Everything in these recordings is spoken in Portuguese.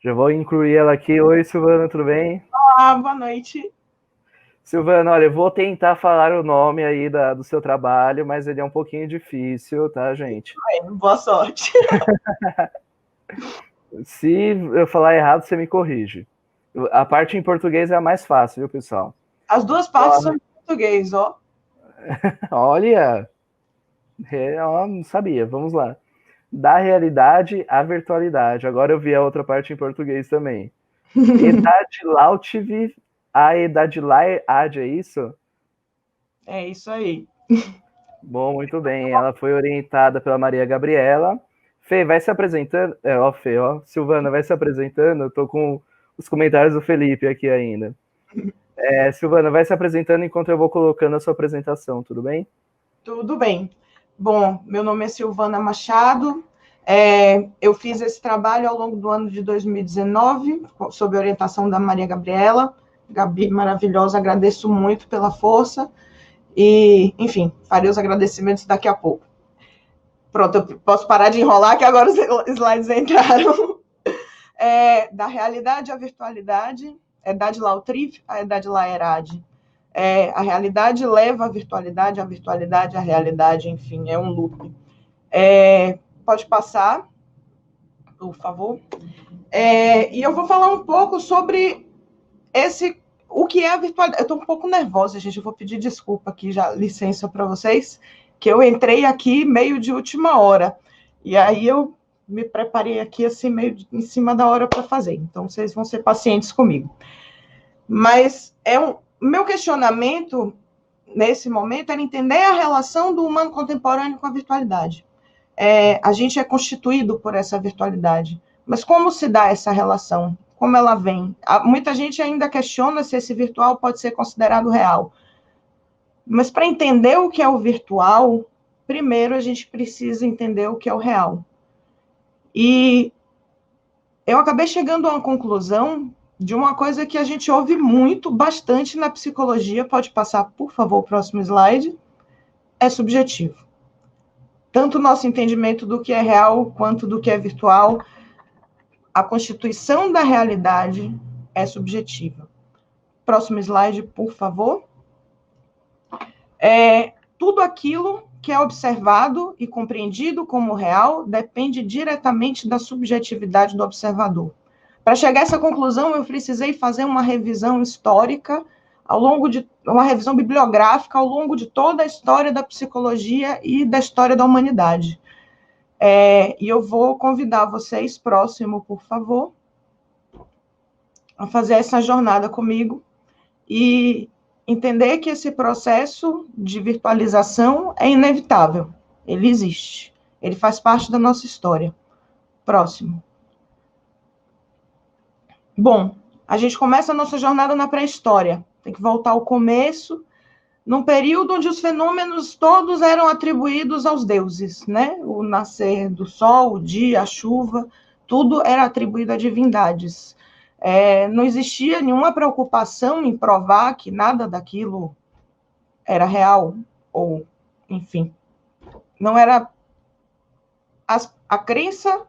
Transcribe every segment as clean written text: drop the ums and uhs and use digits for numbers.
Já vou incluir ela aqui. Oi, Silvana, tudo bem? Olá, boa noite. Silvana, olha, eu vou tentar falar o nome aí do seu trabalho, mas ele é um pouquinho difícil, tá, gente? Boa sorte. Se eu falar errado, você me corrige. A parte em português é a mais fácil, viu, pessoal? As duas partes são em português, ó. Olha, não sabia. Vamos lá. Da realidade à virtualidade. Agora eu vi a outra parte em português também. Edad Lautv, a Edad Laad, é isso? É isso aí. Bom, muito bem. Ela foi orientada pela Maria Gabriela. Fê, vai se apresentando. Fê, Silvana, vai se apresentando. Eu tô com os comentários do Felipe aqui ainda. Silvana, vai se apresentando enquanto eu vou colocando a sua apresentação, tudo bem? Tudo bem. Bom, meu nome é Silvana Machado. Eu fiz esse trabalho ao longo do ano de 2019, sob orientação da Maria Gabriela. Gabi, maravilhosa, agradeço muito pela força. E, enfim, farei os agradecimentos daqui a pouco. Pronto, eu posso parar de enrolar, que agora os slides entraram. Da realidade à virtualidade, Edad Lautrif, a Edad Laerad. A realidade leva à virtualidade à realidade, enfim, é um loop. Pode passar, por favor. E eu vou falar um pouco sobre o que é a virtualidade. Eu estou um pouco nervosa, gente, eu vou pedir desculpa aqui, já licença para vocês, que eu entrei aqui meio de última hora, e aí eu me preparei aqui assim, meio em cima da hora para fazer, então vocês vão ser pacientes comigo. Mas meu questionamento nesse momento era entender a relação do humano contemporâneo com a virtualidade. A gente é constituído por essa virtualidade, mas como se dá essa relação? Como ela vem? Muita gente ainda questiona se esse virtual pode ser considerado real. Mas para entender o que é o virtual, primeiro a gente precisa entender o que é o real. E eu acabei chegando a uma conclusão de uma coisa que a gente ouve muito, bastante na psicologia. Pode passar, por favor, o próximo slide. É subjetivo. Tanto o nosso entendimento do que é real quanto do que é virtual, a constituição da realidade é subjetiva. Próximo slide, por favor. Tudo aquilo que é observado e compreendido como real depende diretamente da subjetividade do observador. Para chegar a essa conclusão, eu precisei fazer uma revisão histórica, uma revisão bibliográfica ao longo de toda a história da psicologia e da história da humanidade. E eu vou convidar vocês, próximo, por favor, a fazer essa jornada comigo e entender que esse processo de virtualização é inevitável. Ele existe. Ele faz parte da nossa história. Próximo. Bom, a gente começa a nossa jornada na pré-história. Tem que voltar ao começo, num período onde os fenômenos todos eram atribuídos aos deuses, né? O nascer do sol, o dia, a chuva, tudo era atribuído a divindades. Não existia nenhuma preocupação em provar que nada daquilo era real, ou, enfim, não era... A crença,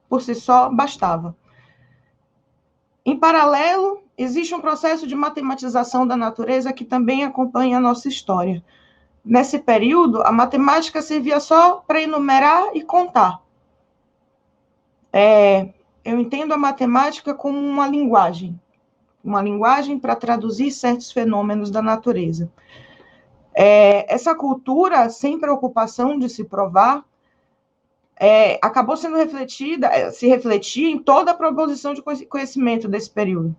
por si só, bastava. Em paralelo, existe um processo de matematização da natureza que também acompanha a nossa história. Nesse período, a matemática servia só para enumerar e contar. Eu entendo a matemática como uma linguagem para traduzir certos fenômenos da natureza. Essa cultura, sem preocupação de se provar, acabou sendo se refletir em toda a proposição de conhecimento desse período.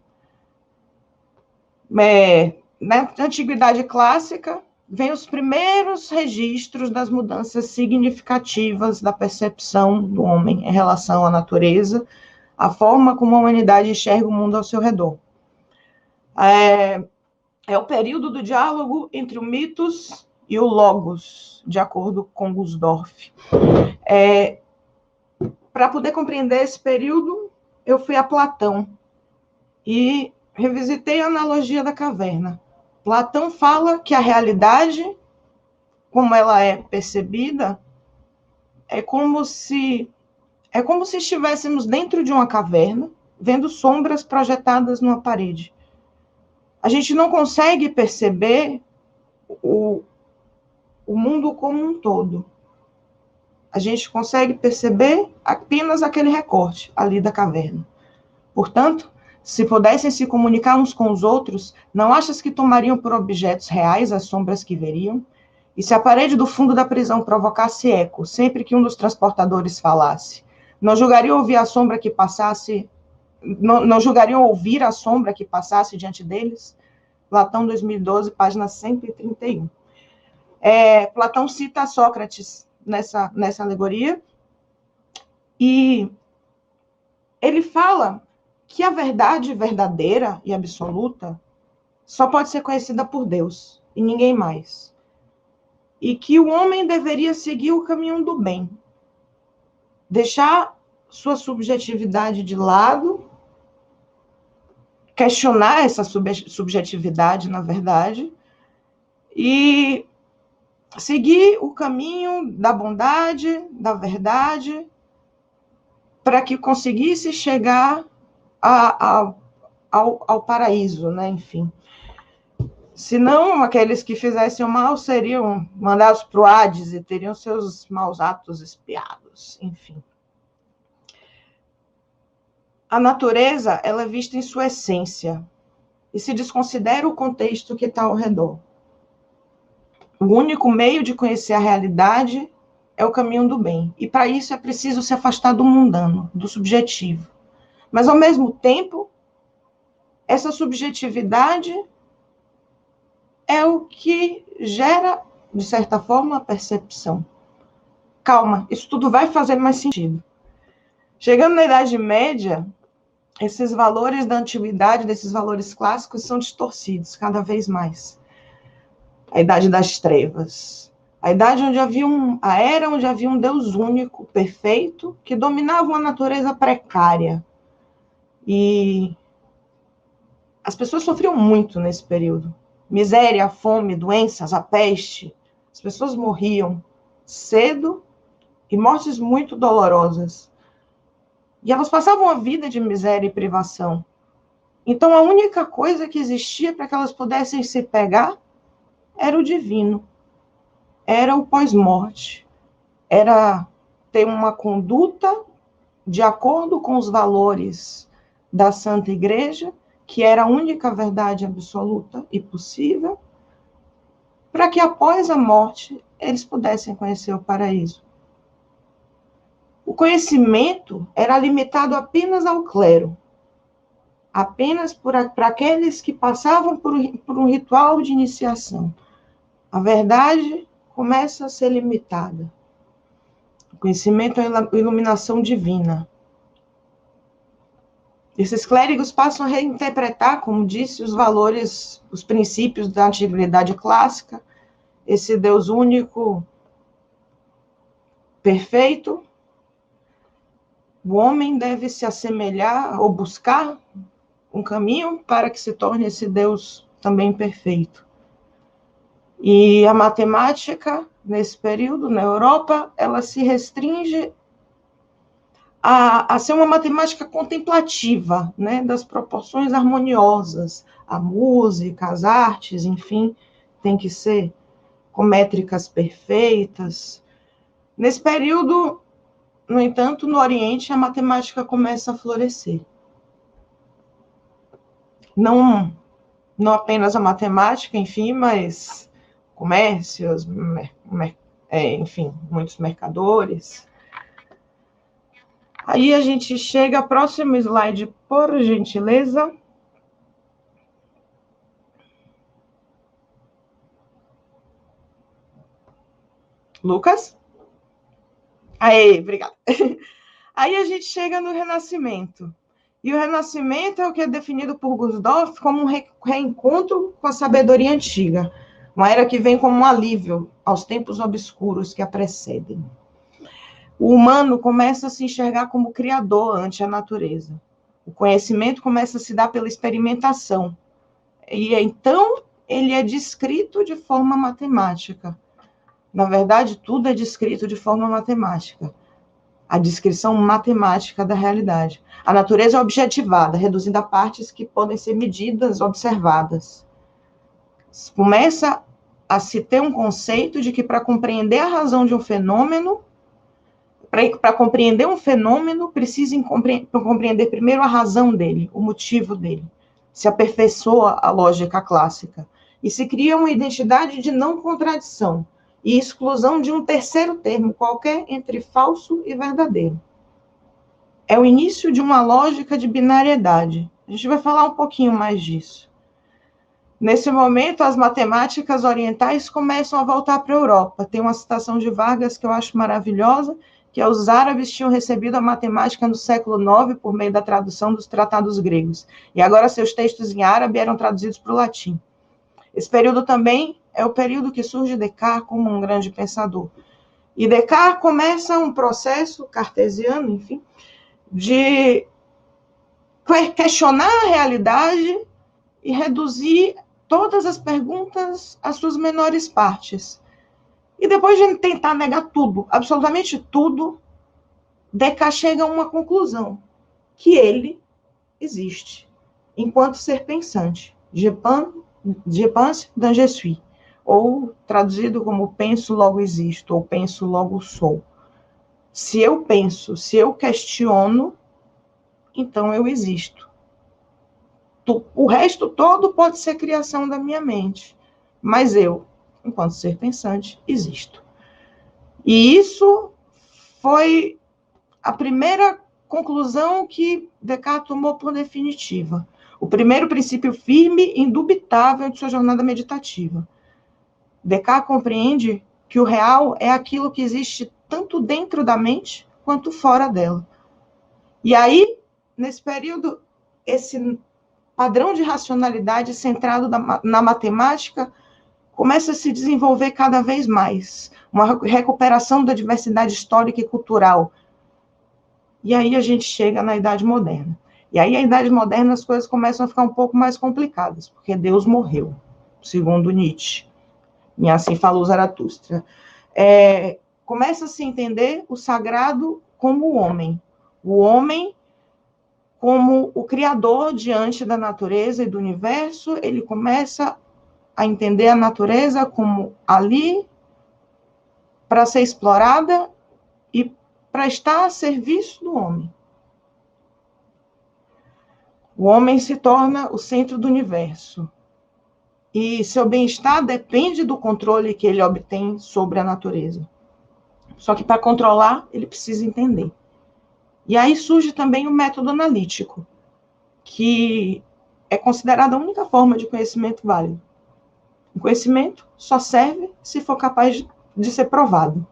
Na Antiguidade Clássica, vem os primeiros registros das mudanças significativas da percepção do homem em relação à natureza, a forma como a humanidade enxerga o mundo ao seu redor. É o período do diálogo entre o mitos e o logos, de acordo com Gusdorff. Para poder compreender esse período, eu fui a Platão e revisitei a analogia da caverna. Platão fala que a realidade, como ela é percebida, é como se estivéssemos dentro de uma caverna, vendo sombras projetadas numa parede. A gente não consegue perceber o mundo como um todo. A gente consegue perceber apenas aquele recorte ali da caverna. Portanto, se pudessem se comunicar uns com os outros, não achas que tomariam por objetos reais as sombras que veriam? E se a parede do fundo da prisão provocasse eco sempre que um dos transportadores falasse, não julgariam ouvir a sombra que passasse, não julgariam ouvir a sombra que passasse diante deles? Platão, 2012, página 131. Platão cita Sócrates nessa alegoria, e ele fala que a verdade verdadeira e absoluta só pode ser conhecida por Deus e ninguém mais. E que o homem deveria seguir o caminho do bem, deixar sua subjetividade de lado, questionar essa subjetividade, na verdade, e seguir o caminho da bondade, da verdade, para que conseguisse chegar ao paraíso, né? Enfim. Senão, aqueles que fizessem o mal seriam mandados para o Hades e teriam seus maus atos expiados, enfim. A natureza, ela é vista em sua essência e se desconsidera o contexto que está ao redor. O único meio de conhecer a realidade é o caminho do bem. E para isso é preciso se afastar do mundano, do subjetivo. Mas, ao mesmo tempo, essa subjetividade é o que gera, de certa forma, a percepção. Calma, isso tudo vai fazer mais sentido. Chegando na Idade Média, esses valores da antiguidade, desses valores clássicos, são distorcidos cada vez mais. A Idade das Trevas, a idade onde a era onde havia um Deus único, perfeito, que dominava uma natureza precária. E as pessoas sofriam muito nesse período. Miséria, fome, doenças, a peste. As pessoas morriam cedo e mortes muito dolorosas. E elas passavam a vida de miséria e privação. Então, a única coisa que existia para que elas pudessem se pegar era o divino. Era o pós-morte. Era ter uma conduta de acordo com os valores da Santa Igreja, que era a única verdade absoluta e possível, para que após a morte eles pudessem conhecer o paraíso. O conhecimento era limitado apenas ao clero, apenas para aqueles que passavam por um ritual de iniciação. A verdade começa a ser limitada. O conhecimento é a iluminação divina. Esses clérigos passam a reinterpretar, como disse, os valores, os princípios da antiguidade clássica, esse Deus único, perfeito. O homem deve se assemelhar ou buscar um caminho para que se torne esse Deus também perfeito. E a matemática, nesse período, na Europa, ela se restringe a ser uma matemática contemplativa, né, das proporções harmoniosas. A música, as artes, enfim, tem que ser com métricas perfeitas. Nesse período, no entanto, no Oriente, a matemática começa a florescer. Não apenas a matemática, enfim, mas comércios, enfim, muitos mercadores. Aí a gente chega ao próximo slide, por gentileza. Lucas? Aí, obrigada. Aí a gente chega no Renascimento. E o Renascimento é o que é definido por Gurdjieff como um reencontro com a sabedoria antiga. Uma era que vem como um alívio aos tempos obscuros que a precedem. O humano começa a se enxergar como criador ante a natureza. O conhecimento começa a se dar pela experimentação. E então ele é descrito de forma matemática. Na verdade, tudo é descrito de forma matemática. a descrição matemática da realidade. A natureza é objetivada, reduzindo a partes que podem ser medidas, observadas. Começa a se ter um conceito de que para compreender a razão de um fenômeno, para compreender um fenômeno, precisa compreender primeiro a razão dele, o motivo dele. Se aperfeiçoa a lógica clássica. E se cria uma identidade de não contradição e exclusão de um terceiro termo qualquer entre falso e verdadeiro. É o início de uma lógica de binariedade. A gente vai falar um pouquinho mais disso. Nesse momento, as matemáticas orientais começam a voltar para a Europa. Tem uma citação de Vargas que eu acho maravilhosa, que é: os árabes tinham recebido a matemática no século IX por meio da tradução dos tratados gregos, e agora seus textos em árabe eram traduzidos para o latim. Esse período também é o período que surge Descartes como um grande pensador. E Descartes começa um processo cartesiano, enfim, de questionar a realidade e reduzir todas as perguntas às suas menores partes. E depois de tentar negar tudo, absolutamente tudo, Descartes chega a uma conclusão: que ele existe, enquanto ser pensante. Je pense, donc je suis. Ou, traduzido como penso, logo existo, ou penso, logo sou. Se eu penso, se eu questiono, então eu existo. O resto todo pode ser criação da minha mente, mas eu, enquanto ser pensante, existo. E isso foi a primeira conclusão que Descartes tomou por definitiva. O primeiro princípio firme e indubitável de sua jornada meditativa. Descartes compreende que o real é aquilo que existe tanto dentro da mente quanto fora dela. E aí, nesse período, esse padrão de racionalidade centrado na matemática começa a se desenvolver cada vez mais. Uma recuperação da diversidade histórica e cultural. E aí a gente chega na Idade Moderna. E aí, a Idade Moderna, as coisas começam a ficar um pouco mais complicadas, porque Deus morreu, segundo Nietzsche. E assim falou Zaratustra. Começa a se entender o sagrado como o homem como o criador diante da natureza e do universo. Ele começa a entender a natureza como ali para ser explorada e para estar a serviço do homem. O homem se torna o centro do universo. E seu bem-estar depende do controle que ele obtém sobre a natureza. Só que para controlar, ele precisa entender. E aí surge também o método analítico, que é considerado a única forma de conhecimento válido. O conhecimento só serve se for capaz de ser provado.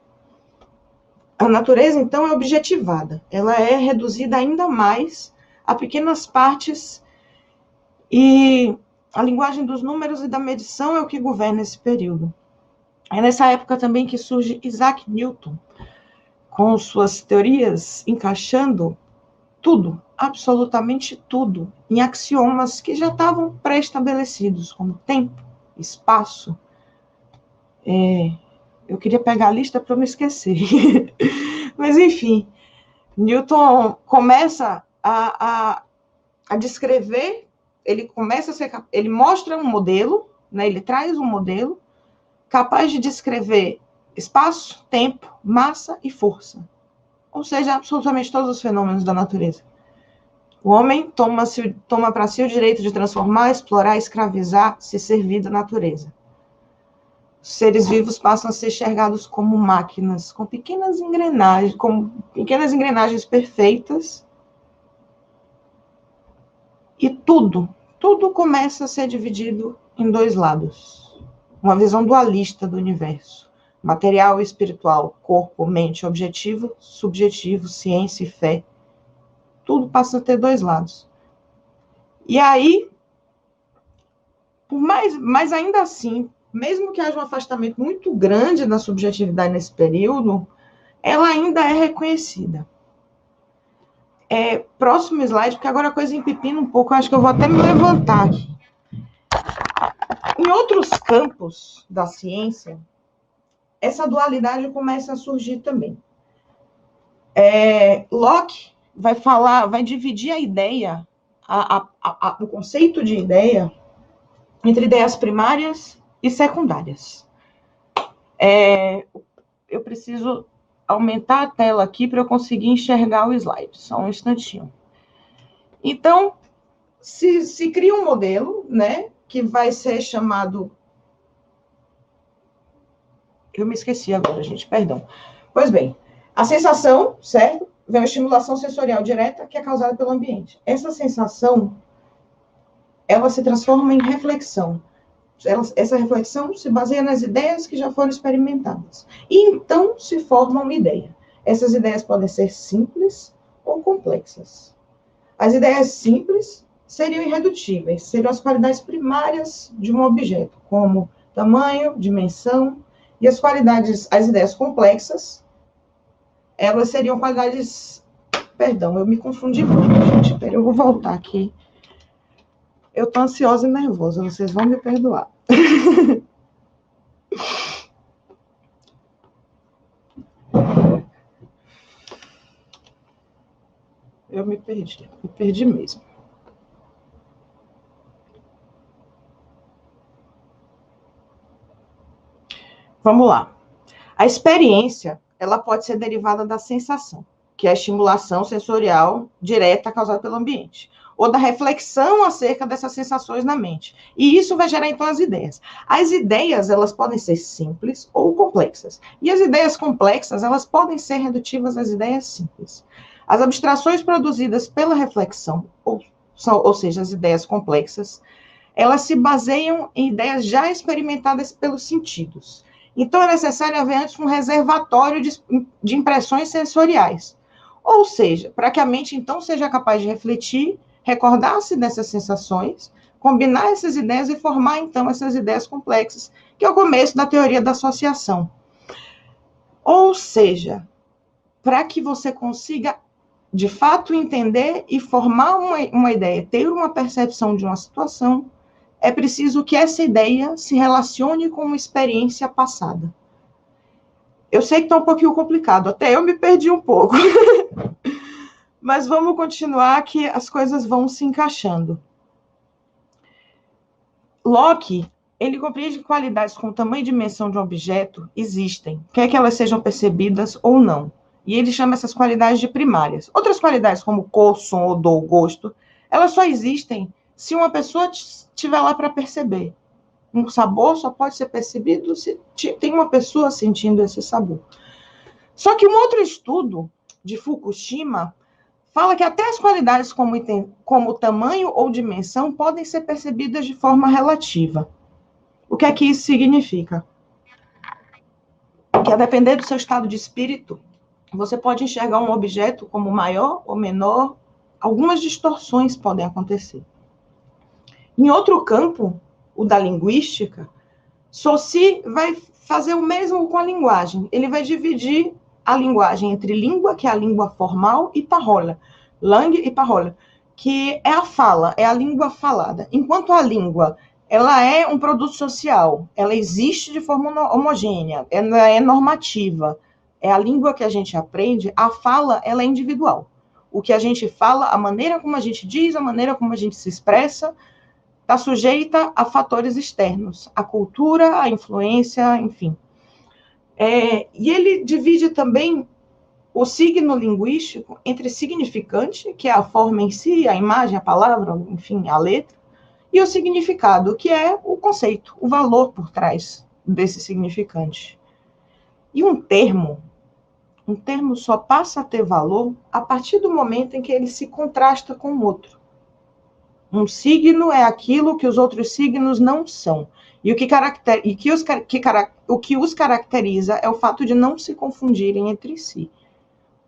A natureza, então, é objetivada. Ela é reduzida ainda mais a pequenas partes, e a linguagem dos números e da medição é o que governa esse período. É nessa época também que surge Isaac Newton, com suas teorias encaixando tudo, absolutamente tudo, em axiomas que já estavam pré-estabelecidos, como tempo, espaço. Eu queria pegar a lista para não esquecer. Mas, enfim, Newton começa a descrever, ele mostra um modelo, né, ele traz um modelo capaz de descrever espaço, tempo, massa e força. Ou seja, absolutamente todos os fenômenos da natureza. O homem toma para si o direito de transformar, explorar, escravizar, se servir da natureza. Os seres vivos passam a ser enxergados como máquinas, com pequenas engrenagens perfeitas. E tudo começa a ser dividido em dois lados. Uma visão dualista do universo. Material e espiritual, corpo, mente, objetivo, subjetivo, ciência e fé. Tudo passa a ter dois lados. E aí, mas ainda assim, mesmo que haja um afastamento muito grande da subjetividade nesse período, ela ainda é reconhecida. Próximo slide, porque agora a coisa empipina um pouco, eu acho que eu vou até me levantar aqui. Em outros campos da ciência, essa dualidade começa a surgir também. Locke vai dividir a ideia, o conceito de ideia, entre ideias primárias e secundárias. Eu preciso aumentar a tela aqui para eu conseguir enxergar o slide. Só um instantinho. Então, se cria um modelo, né, que vai ser chamado... Eu me esqueci agora, gente, perdão. Pois bem, a sensação, certo? Vem uma estimulação sensorial direta que é causada pelo ambiente. Essa sensação, ela se transforma em reflexão. Essa reflexão se baseia nas ideias que já foram experimentadas. E então se forma uma ideia. Essas ideias podem ser simples ou complexas. As ideias simples seriam irredutíveis, seriam as qualidades primárias de um objeto, como tamanho, dimensão, e as ideias complexas, elas seriam qualidades... Perdão, eu me confundi muito, gente. Peraí, eu vou voltar aqui. Eu tô ansiosa e nervosa, vocês vão me perdoar. Eu me perdi mesmo. Vamos lá. A experiência, ela pode ser derivada da sensação, que é a estimulação sensorial direta causada pelo ambiente, ou da reflexão acerca dessas sensações na mente. E isso vai gerar, então, as ideias. As ideias, elas podem ser simples ou complexas. E as ideias complexas, elas podem ser redutivas às ideias simples. As abstrações produzidas pela reflexão, ou seja, as ideias complexas, elas se baseiam em ideias já experimentadas pelos sentidos. Então, é necessário haver antes um reservatório de impressões sensoriais. Ou seja, para que a mente, então, seja capaz de refletir, recordar-se dessas sensações, combinar essas ideias e formar, então, essas ideias complexas, que é o começo da teoria da associação. Ou seja, para que você consiga, de fato, entender e formar uma ideia, ter uma percepção de uma situação, é preciso que essa ideia se relacione com uma experiência passada. Eu sei que está um pouquinho complicado, até eu me perdi um pouco. Mas vamos continuar que as coisas vão se encaixando. Locke, ele compreende que qualidades com tamanho e dimensão de um objeto existem, quer que elas sejam percebidas ou não. E ele chama essas qualidades de primárias. Outras qualidades, como cor, som, odor, gosto, elas só existem se uma pessoa estiver lá para perceber. Um sabor só pode ser percebido se tem uma pessoa sentindo esse sabor. Só que um outro estudo de Fukushima fala que até as qualidades como tamanho ou dimensão podem ser percebidas de forma relativa. O que é que isso significa? Que a depender do seu estado de espírito, você pode enxergar um objeto como maior ou menor, algumas distorções podem acontecer. Em outro campo, o da linguística, Saussure vai fazer o mesmo com a linguagem. Ele vai dividir a linguagem entre língua, que é a língua formal, e parole, langue e parole, que é a fala, é a língua falada. Enquanto a língua, ela é um produto social, ela existe de forma homogênea, ela é normativa, é a língua que a gente aprende, a fala, ela é individual. O que a gente fala, a maneira como a gente diz, a maneira como a gente se expressa, está sujeita a fatores externos, a cultura, a influência, enfim. E ele divide também o signo linguístico entre significante, que é a forma em si, a imagem, a palavra, enfim, a letra, e o significado, que é o conceito, o valor por trás desse significante. E um termo só passa a ter valor a partir do momento em que ele se contrasta com o outro. Um signo é aquilo que os outros signos não são. E o que os caracteriza é o fato de não se confundirem entre si.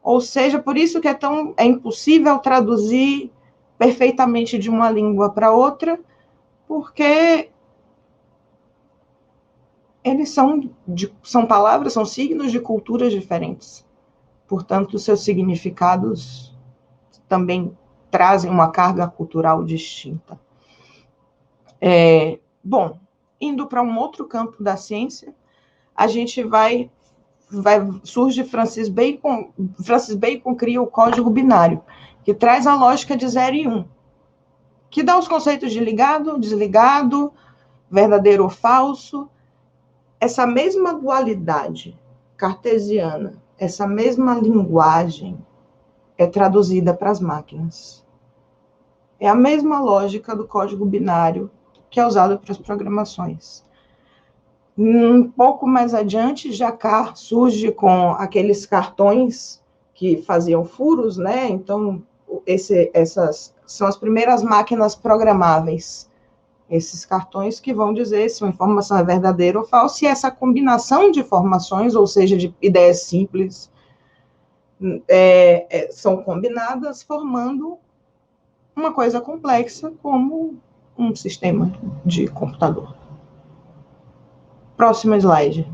Ou seja, por isso que é impossível traduzir perfeitamente de uma língua para outra, porque eles são palavras, são signos de culturas diferentes. Portanto, seus significados também trazem uma carga cultural distinta. Bom, indo para um outro campo da ciência, a gente vai surge Francis Bacon. Francis Bacon cria o código binário, que traz a lógica de 0 e 1, que dá os conceitos de ligado, desligado, verdadeiro ou falso. Essa mesma dualidade cartesiana, essa mesma linguagem é traduzida para as máquinas. É a mesma lógica do código binário que é usado para as programações. Um pouco mais adiante, Jacquard surge com aqueles cartões que faziam furos, né? Então, essas são as primeiras máquinas programáveis. Esses cartões que vão dizer se uma informação é verdadeira ou falsa, e essa combinação de informações, ou seja, de ideias simples, são combinadas, formando uma coisa complexa como um sistema de computador. Próximo slide.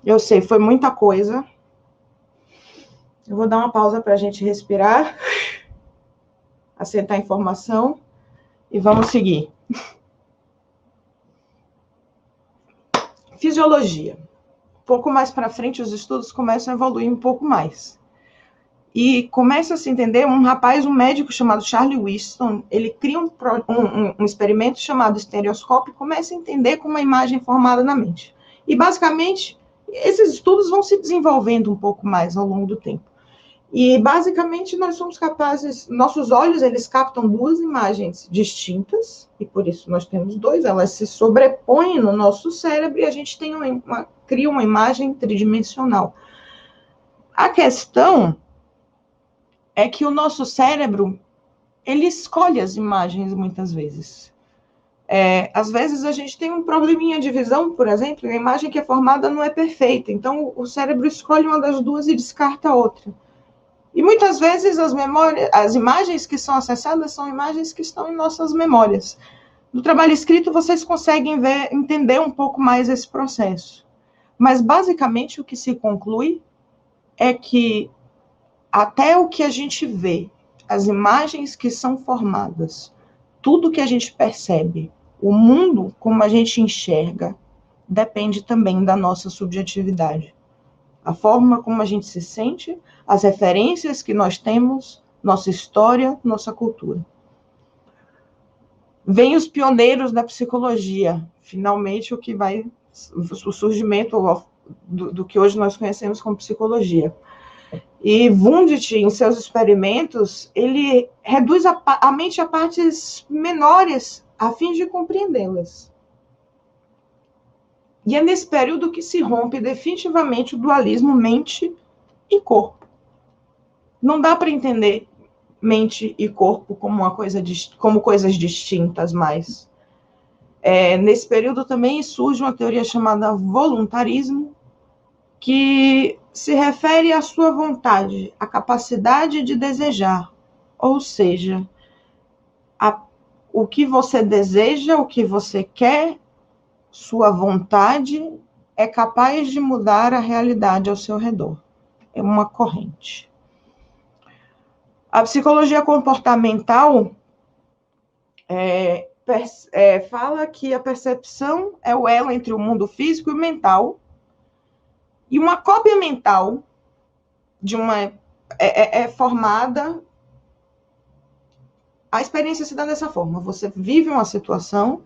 Eu sei, foi muita coisa. Eu vou dar uma pausa para a gente respirar, assentar a informação e vamos seguir. Fisiologia. Um pouco mais para frente, os estudos começam a evoluir um pouco mais. E começa a se entender, um médico chamado Charlie Winston, ele cria um experimento chamado estereoscópio e começa a entender como a imagem é formada na mente. E, basicamente, esses estudos vão se desenvolvendo um pouco mais ao longo do tempo. E, basicamente, nós somos capazes, nossos olhos, eles captam duas imagens distintas, e por isso nós temos dois, elas se sobrepõem no nosso cérebro e a gente tem cria uma imagem tridimensional. A questão é que o nosso cérebro, ele escolhe as imagens muitas vezes. Às vezes a gente tem um probleminha de visão, por exemplo, e a imagem que é formada não é perfeita, então o cérebro escolhe uma das duas e descarta a outra. E muitas vezes as imagens que são acessadas são imagens que estão em nossas memórias. No trabalho escrito, vocês conseguem entender um pouco mais esse processo. Mas, basicamente, o que se conclui é que até o que a gente vê, as imagens que são formadas, tudo que a gente percebe, o mundo como a gente enxerga, depende também da nossa subjetividade. A forma como a gente se sente, as referências que nós temos, nossa história, nossa cultura. Vem os pioneiros da psicologia, finalmente o surgimento do que hoje nós conhecemos como psicologia. E Wundt, em seus experimentos, ele reduz a mente a partes menores, a fim de compreendê-las. E é nesse período que se rompe definitivamente o dualismo mente e corpo. Não dá para entender mente e corpo como coisas distintas mais. Nesse período também surge uma teoria chamada voluntarismo, que se refere à sua vontade, à capacidade de desejar, ou seja, o que você deseja, o que você quer, sua vontade é capaz de mudar a realidade ao seu redor. É uma corrente. A psicologia comportamental fala que a percepção é o elo entre o mundo físico e o mental, e uma cópia mental é formada. A experiência se dá dessa forma: você vive uma situação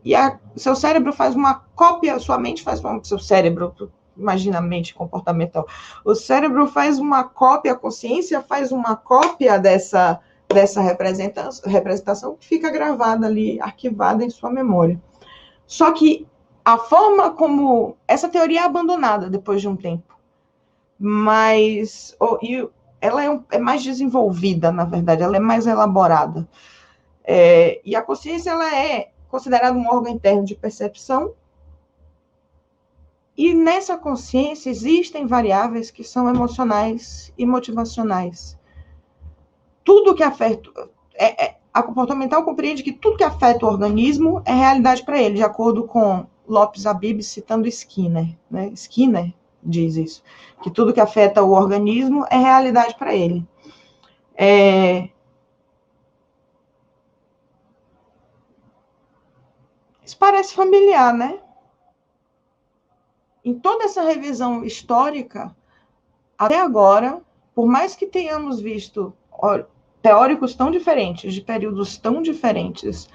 e seu cérebro faz uma cópia, sua mente faz uma, seu cérebro, imagina a mente comportamental, o cérebro faz uma cópia, a consciência faz uma cópia dessa representação que fica gravada ali, arquivada em sua memória. Só que a forma como essa teoria é abandonada depois de um tempo, mas ela é mais desenvolvida, na verdade, ela é mais elaborada. E a consciência ela é considerada um órgão interno de percepção, e nessa consciência existem variáveis que são emocionais e motivacionais. Tudo que afeta... a comportamental compreende que tudo que afeta o organismo é realidade para ele, de acordo com Lopes Habib, citando Skinner. Né? Skinner diz isso, que tudo que afeta o organismo é realidade para ele. Isso parece familiar, né? em toda essa revisão histórica, até agora, por mais que tenhamos visto teóricos tão diferentes, de períodos tão diferentes,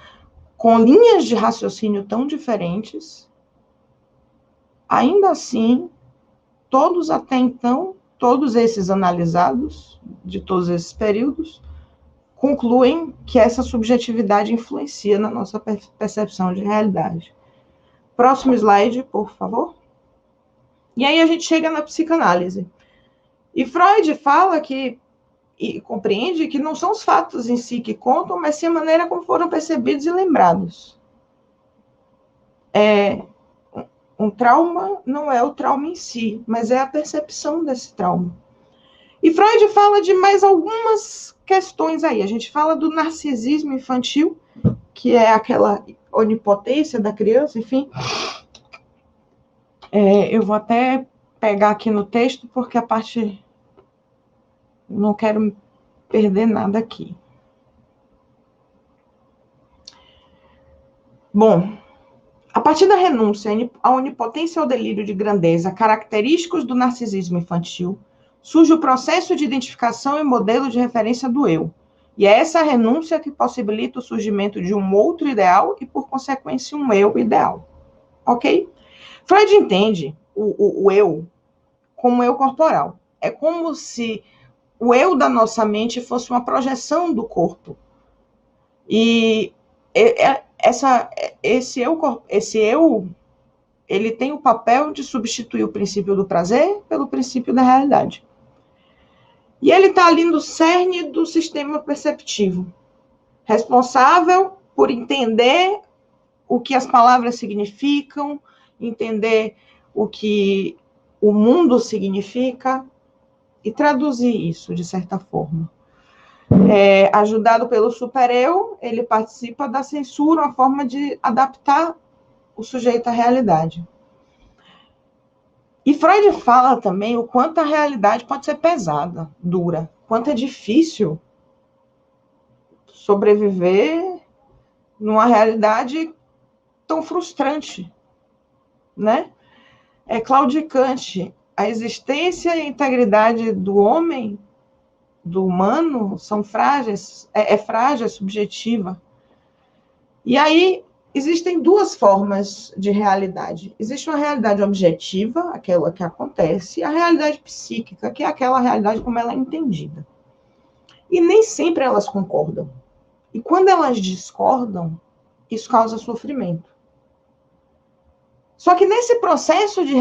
com linhas de raciocínio tão diferentes, ainda assim, todos até então, todos esses analisados, de todos esses períodos, concluem que essa subjetividade influencia na nossa percepção de realidade. Próximo slide, por favor. E aí a gente chega na psicanálise. E Freud fala que, e compreende que não são os fatos em si que contam, mas sim a maneira como foram percebidos e lembrados. Um trauma não é o trauma em si, mas é a percepção desse trauma. E Freud fala de mais algumas questões aí. A gente fala do narcisismo infantil, que é aquela onipotência da criança, enfim. Eu vou até pegar aqui no texto, porque a parte... Não quero perder nada aqui. Bom, a partir da renúncia à onipotência ou delírio de grandeza, característicos do narcisismo infantil, surge o processo de identificação e modelo de referência do eu. E é essa renúncia que possibilita o surgimento de um outro ideal e, por consequência, um eu ideal. Ok? Freud entende o eu como eu corporal. É como se o eu da nossa mente fosse uma projeção do corpo. E esse eu, ele tem o papel de substituir o princípio do prazer pelo princípio da realidade. E ele está ali no cerne do sistema perceptivo, responsável por entender o que as palavras significam, entender o que o mundo significa e traduzir isso de certa forma. Ajudado pelo super-eu, ele participa da censura, uma forma de adaptar o sujeito à realidade. E Freud fala também o quanto a realidade pode ser pesada, dura, quanto é difícil sobreviver numa realidade tão frustrante, né? É claudicante. A existência e a integridade do homem, do humano, são frágeis, frágil, é subjetiva. E aí, existem duas formas de realidade. Existe uma realidade objetiva, aquela que acontece, e a realidade psíquica, que é aquela realidade como ela é entendida. E nem sempre elas concordam. E quando elas discordam, isso causa sofrimento. Só que nesse processo de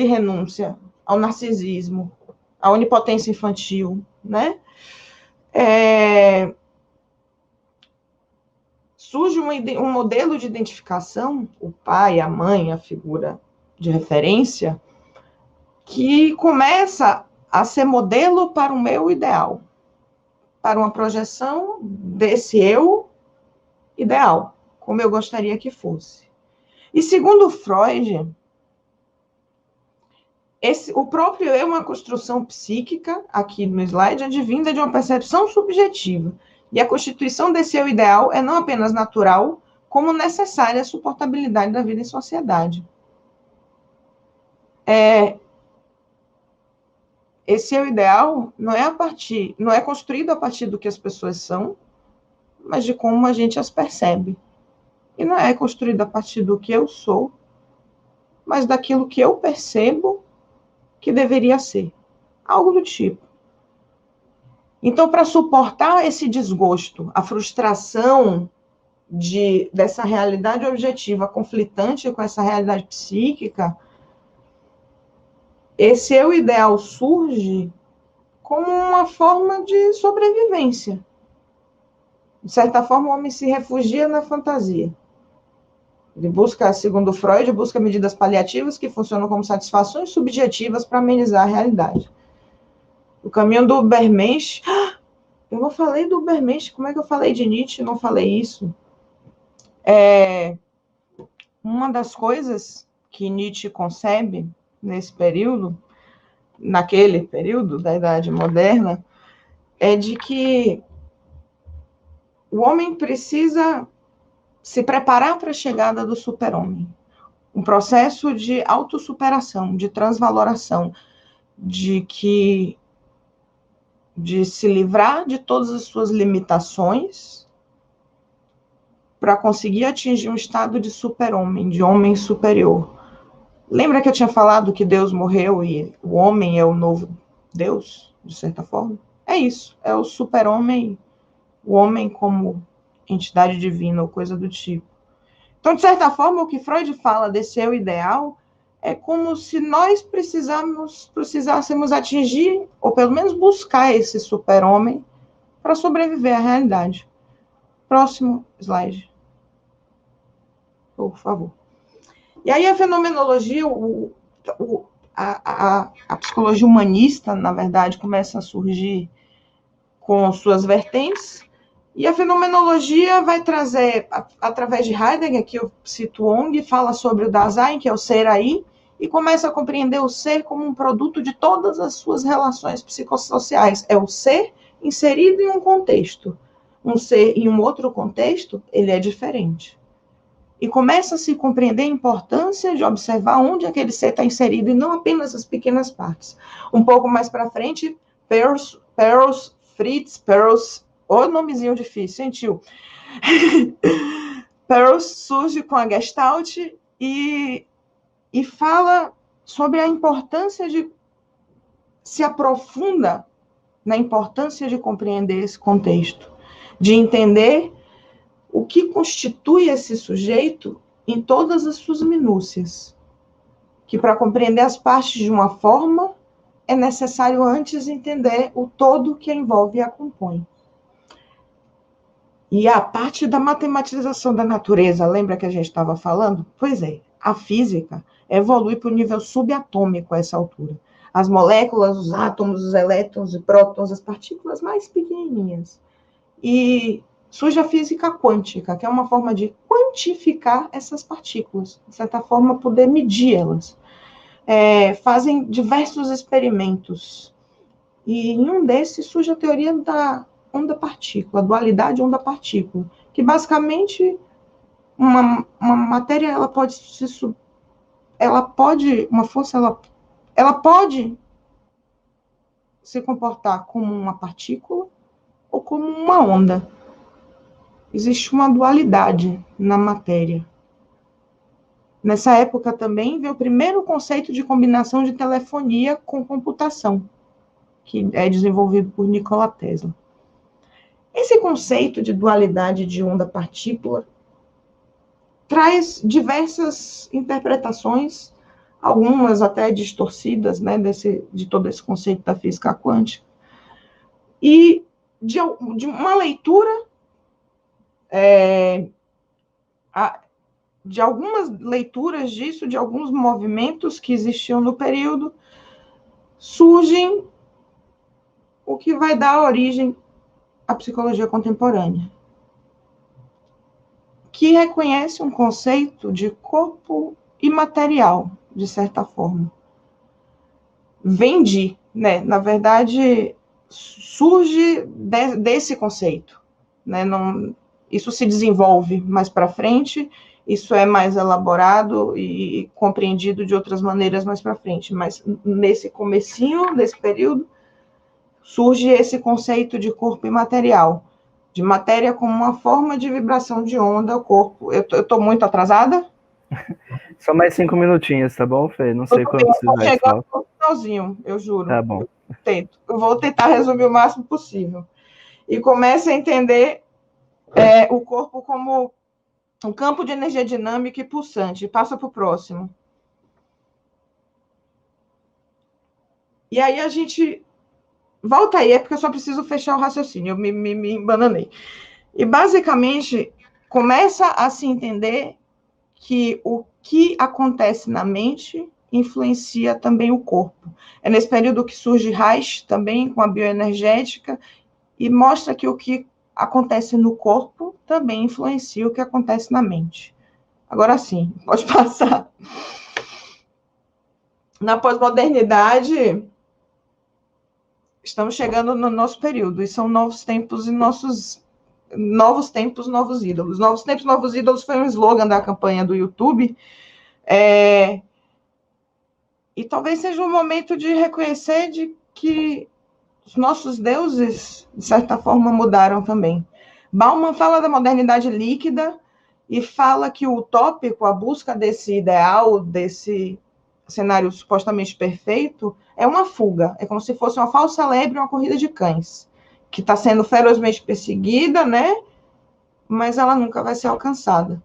renúncia ao narcisismo, à onipotência infantil, né? Surge um modelo de identificação, o pai, a mãe, a figura de referência, que começa a ser modelo para o meu ideal, para uma projeção desse eu ideal, como eu gostaria que fosse. E segundo Freud, o próprio eu é uma construção psíquica, aqui no slide, advinda de uma percepção subjetiva. E a constituição desse eu ideal é não apenas natural, como necessária à suportabilidade da vida em sociedade. Esse eu ideal não é construído a partir do que as pessoas são, mas de como a gente as percebe. E não é construído a partir do que eu sou, mas daquilo que eu percebo que deveria ser. Algo do tipo. Então, para suportar esse desgosto, a frustração dessa realidade objetiva conflitante com essa realidade psíquica, esse eu ideal surge como uma forma de sobrevivência. De certa forma, o homem se refugia na fantasia. Ele busca, segundo Freud, busca medidas paliativas que funcionam como satisfações subjetivas para amenizar a realidade. O caminho do Ubermensch... Eu não falei do Ubermensch, como é que eu falei de Nietzsche e não falei isso? Uma das coisas que Nietzsche concebe nesse período, naquele período da Idade Moderna, é de que o homem precisa se preparar para a chegada do super-homem. um processo de autossuperação, de transvaloração, de se livrar de todas as suas limitações para conseguir atingir um estado de super-homem, de homem superior. Lembra que eu tinha falado que Deus morreu e o homem é o novo Deus, de certa forma? É isso, é o super-homem, o homem como entidade divina ou coisa do tipo. Então, de certa forma, o que Freud fala desse eu ideal é como se nós precisássemos atingir, ou pelo menos buscar esse super-homem para sobreviver à realidade. Próximo slide. Por favor. E aí a fenomenologia, a psicologia humanista, na verdade, começa a surgir com suas vertentes, e a fenomenologia vai trazer, através de Heidegger, que eu cito Ong, fala sobre o Dasein, que é o ser aí, e começa a compreender o ser como um produto de todas as suas relações psicossociais. É o ser inserido em um contexto. Um ser em um outro contexto, ele é diferente. E começa a se compreender a importância de observar onde aquele ser está inserido, e não apenas as pequenas partes. Um pouco mais para frente, Fritz Perls, o nomezinho difícil, hein, tio? Perls surge com a Gestalt e fala sobre a importância de... se aprofunda na importância de compreender esse contexto, de entender o que constitui esse sujeito em todas as suas minúcias. Que para compreender as partes de uma forma, é necessário antes entender o todo que a envolve e a compõe. E a parte da matematização da natureza, lembra que a gente estava falando? Pois é, a física evolui para o nível subatômico a essa altura. As moléculas, os átomos, os elétrons e prótons, as partículas mais pequenininhas. E surge a física quântica, que é uma forma de quantificar essas partículas, de certa forma, poder medi-las. Fazem diversos experimentos. E em um desses surge a teoria da onda-partícula, a dualidade onda-partícula, que basicamente uma matéria, ela pode se comportar como uma partícula ou como uma onda. Existe uma dualidade na matéria. Nessa época também veio o primeiro conceito de combinação de telefonia com computação, que é desenvolvido por Nikola Tesla. Esse conceito de dualidade de onda-partícula traz diversas interpretações, algumas até distorcidas, né, de todo esse conceito da física quântica. E de uma leitura, de algumas leituras disso, de alguns movimentos que existiam no período, surgem o que vai dar origem à psicologia contemporânea, que reconhece um conceito de corpo imaterial, de certa forma. Na verdade, surge desse conceito. Né? Isso se desenvolve mais para frente, isso é mais elaborado e compreendido de outras maneiras mais para frente, mas nesse comecinho, nesse período, surge esse conceito de corpo imaterial, de matéria como uma forma de vibração de onda ao corpo. Eu estou muito atrasada? Só mais 5 minutinhos, tá bom, Fê? Não sei quanto você vai chegar no finalzinho, eu juro. Tá bom. Eu vou tentar resumir o máximo possível. E comece a entender o corpo como um campo de energia dinâmica e pulsante. Passa para o próximo. E aí a gente... Volta aí, é porque eu só preciso fechar o raciocínio, eu me embananei. E, basicamente, começa a se entender que o que acontece na mente influencia também o corpo. É nesse período que surge Reich, também, com a bioenergética, e mostra que o que acontece no corpo também influencia o que acontece na mente. Agora sim, pode passar. Na pós-modernidade, estamos chegando no nosso período, e são novos tempos e novos tempos, novos ídolos. Novos tempos, novos ídolos foi um slogan da campanha do YouTube, E talvez seja um momento de reconhecer de que os nossos deuses, de certa forma, mudaram também. Bauman fala da modernidade líquida e fala que o utópico, a busca desse ideal, desse cenário supostamente perfeito, é uma fuga. É como se fosse uma falsa lebre, uma corrida de cães, que está sendo ferozmente perseguida, né? Mas ela nunca vai ser alcançada.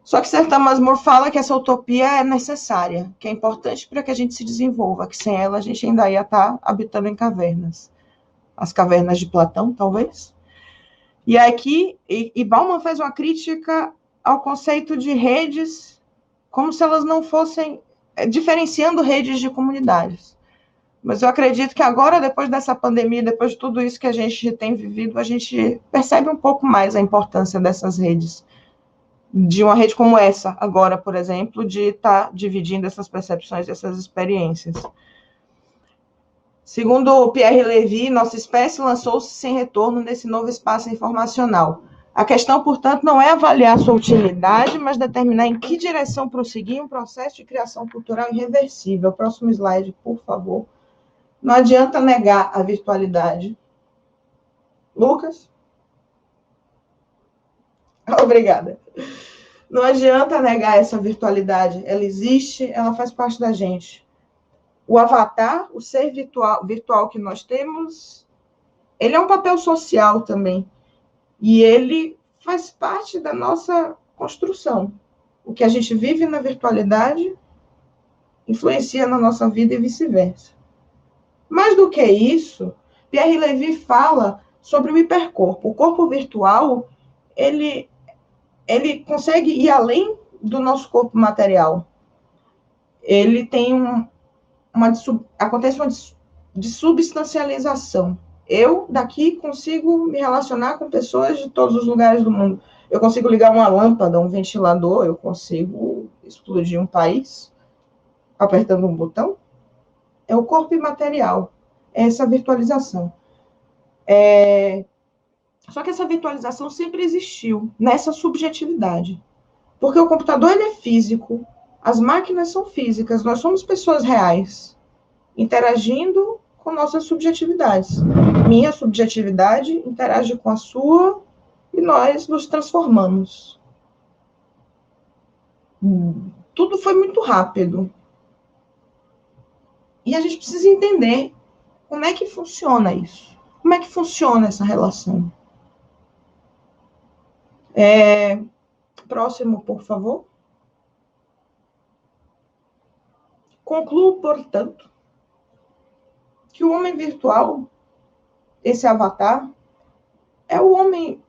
Só que Sertan Masmur fala que essa utopia é necessária, que é importante para que a gente se desenvolva, que sem ela a gente ainda ia estar habitando em cavernas. As cavernas de Platão, talvez. E aqui, Bauman faz uma crítica ao conceito de redes, como se elas não fossem, diferenciando redes de comunidades. Mas eu acredito que agora, depois dessa pandemia, depois de tudo isso que a gente tem vivido, a gente percebe um pouco mais a importância dessas redes. De uma rede como essa, agora, por exemplo, de estar dividindo essas percepções, essas experiências. Segundo Pierre Levy, nossa espécie lançou-se sem retorno nesse novo espaço informacional. A questão, portanto, não é avaliar sua utilidade, mas determinar em que direção prosseguir um processo de criação cultural irreversível. Próximo slide, por favor. Não adianta negar a virtualidade. Lucas? Obrigada. Não adianta negar essa virtualidade. Ela existe, ela faz parte da gente. O avatar, o ser virtual que nós temos, ele é um papel social também. E ele faz parte da nossa construção. O que a gente vive na virtualidade influencia na nossa vida e vice-versa. Mais do que isso, Pierre Levy fala sobre o hipercorpo. O corpo virtual, ele consegue ir além do nosso corpo material. Ele tem acontece uma substancialização. Eu, daqui, consigo me relacionar com pessoas de todos os lugares do mundo. Eu consigo ligar uma lâmpada, um ventilador, eu consigo explodir um país apertando um botão. É o corpo imaterial, é essa virtualização. Só que essa virtualização sempre existiu, nessa subjetividade. Porque o computador ele é físico, as máquinas são físicas, nós somos pessoas reais, interagindo com nossas subjetividades. Minha subjetividade interage com a sua e nós nos transformamos. Tudo foi muito rápido. E a gente precisa entender como é que funciona isso. Como é que funciona essa relação? Próximo, por favor. Concluo, portanto, que o homem virtual, esse avatar, é o homem,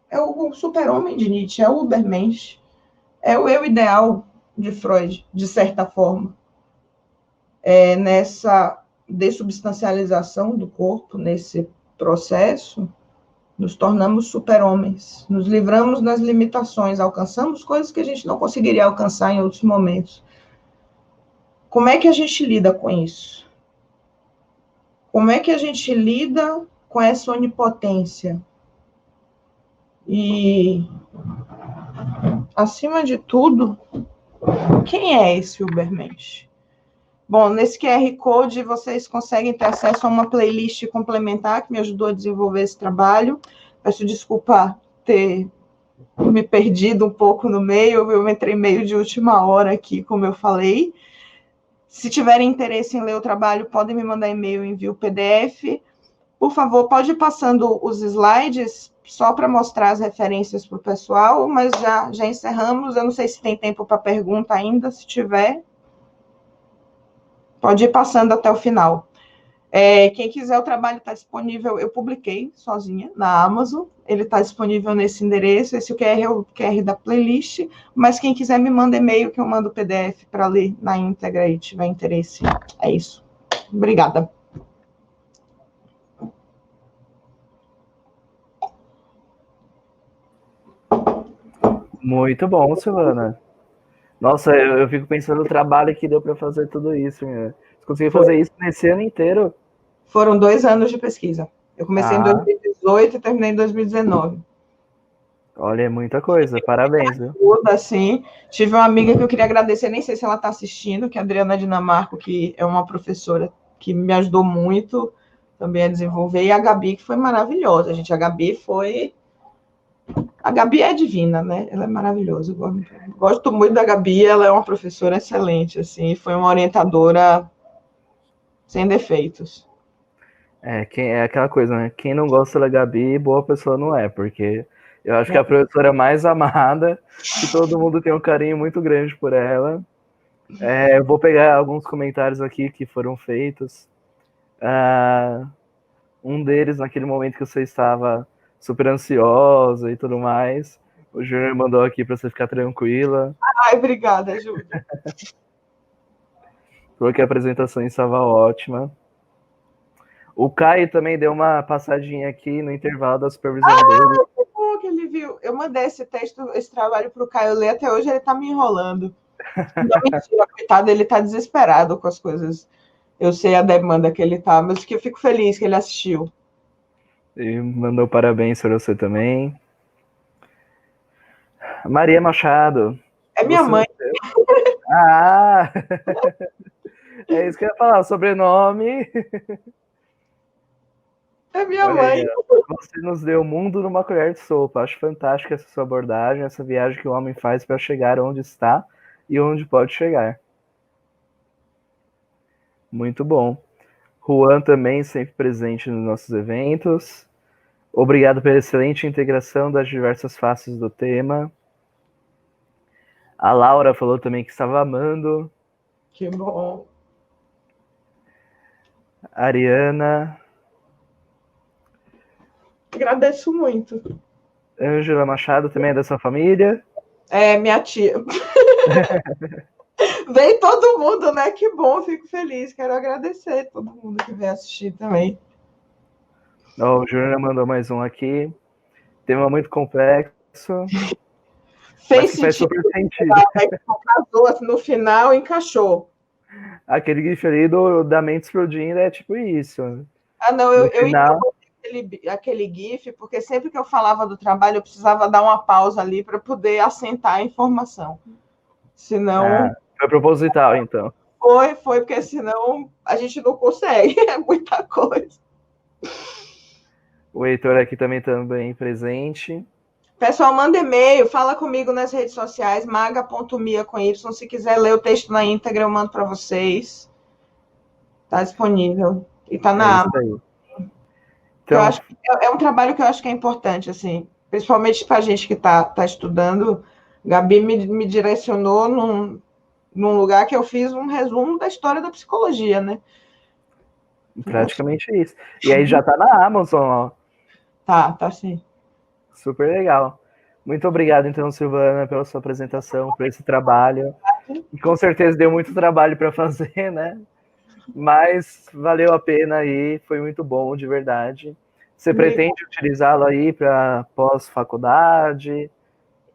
é o super-homem de Nietzsche, é o Ubermensch, é o eu ideal de Freud, de certa forma. Nessa dessubstancialização do corpo, nesse processo, nos tornamos super-homens, nos livramos das limitações, alcançamos coisas que a gente não conseguiria alcançar em outros momentos. Como é que a gente lida com isso? Como é que a gente lida com essa onipotência? E, acima de tudo, quem é esse Ubermensch? Bom, nesse QR Code vocês conseguem ter acesso a uma playlist complementar que me ajudou a desenvolver esse trabalho. Peço desculpa ter me perdido um pouco no meio, eu entrei meio de última hora aqui, como eu falei. Se tiverem interesse em ler o trabalho, podem me mandar e-mail, eu envio o PDF. Por favor, pode ir passando os slides, só para mostrar as referências para o pessoal, mas já encerramos. Eu não sei se tem tempo para pergunta ainda, se tiver, pode ir passando até o final. Quem quiser, o trabalho está disponível, eu publiquei sozinha na Amazon, ele está disponível nesse endereço, esse QR é o QR da playlist, mas quem quiser me manda e-mail que eu mando o PDF para ler na íntegra e tiver interesse. É isso. Obrigada. Muito bom, Silvana. Nossa, eu fico pensando no trabalho que deu para fazer tudo isso. Você conseguiu fazer isso nesse ano inteiro? Foram 2 anos de pesquisa. Eu comecei em 2018 e terminei em 2019. Olha, é muita coisa, parabéns, viu? Tudo assim. Tive uma amiga que eu queria agradecer, nem sei se ela está assistindo, que é a Adriana Dinamarco, que é uma professora que me ajudou muito também a desenvolver, e a Gabi, que foi maravilhosa, gente. A Gabi foi. A Gabi é divina, né? Ela é maravilhosa. Eu gosto muito da Gabi, ela é uma professora excelente, assim, foi uma orientadora sem defeitos. É aquela coisa, né? Quem não gosta da Gabi, boa pessoa não é, porque eu acho que é a professora mais amada, que todo mundo tem um carinho muito grande por ela. Eu vou pegar alguns comentários aqui que foram feitos. Um deles, naquele momento que você estava super ansiosa e tudo mais, o Júnior mandou aqui para você ficar tranquila. Ai, obrigada, Júlia. Falou que a apresentação estava ótima. O Caio também deu uma passadinha aqui no intervalo da supervisão dele. Que bom que ele viu. Eu mandei esse texto, esse trabalho para o Caio ler, até hoje ele está me enrolando. Não, mentira, coitado, ele está desesperado com as coisas. Eu sei a demanda que ele está, mas que eu fico feliz que ele assistiu. E mandou parabéns para você também. Maria Machado. É minha mãe. Ah! É isso que eu ia falar, sobrenome. É minha mãe. Aí, você nos deu o mundo numa colher de sopa. Acho fantástica essa sua abordagem, essa viagem que o homem faz para chegar onde está e onde pode chegar. Muito bom. Juan também sempre presente nos nossos eventos. Obrigado pela excelente integração das diversas faces do tema. A Laura falou também que estava amando. Que bom. A Ariana. Agradeço muito. Ângela Machado também é da sua família? É, minha tia. Veio todo mundo, né? Que bom, fico feliz. Quero agradecer todo mundo que veio assistir também. Oh, o Júnior mandou mais um aqui. Tema muito complexo. Fez faz super sentido. No final, encaixou. Aquele gif ali da mente explodindo é tipo isso. Ah, não, eu aquele GIF, porque sempre que eu falava do trabalho, eu precisava dar uma pausa ali para poder assentar a informação. Senão. Foi proposital, então. Foi, porque senão a gente não consegue, é muita coisa. O Heitor aqui também presente. Pessoal, manda e-mail, fala comigo nas redes sociais, maga.mia com Y. Se quiser ler o texto na íntegra, eu mando para vocês. Está disponível. E está na aba. Então, eu acho que é um trabalho que eu acho que é importante, assim, principalmente para a gente que está estudando. Gabi me direcionou num lugar que eu fiz um resumo da história da psicologia, né? Praticamente isso. E aí já está na Amazon, ó. Tá sim. Super legal. Muito obrigado, então, Silvana, pela sua apresentação, por esse trabalho. E com certeza deu muito trabalho para fazer, né? Mas valeu a pena aí, foi muito bom, de verdade. Você pretende utilizá-lo aí para pós-faculdade?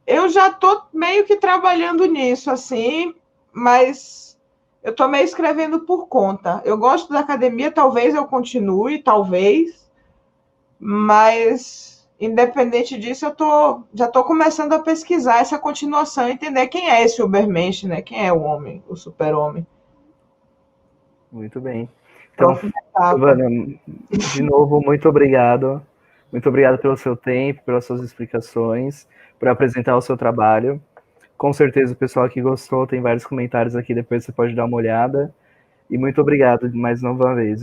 Eu já estou meio que trabalhando nisso, assim, mas eu estou meio escrevendo por conta. Eu gosto da academia, talvez eu continue, talvez, mas independente disso, já estou começando a pesquisar essa continuação, entender quem é esse Ubermensch, né? Quem é o homem, o super-homem. Muito bem. Então, Silvana, de novo, muito obrigado. Muito obrigado pelo seu tempo, pelas suas explicações, por apresentar o seu trabalho. Com certeza o pessoal aqui gostou, tem vários comentários aqui, depois você pode dar uma olhada. E muito obrigado mais uma vez.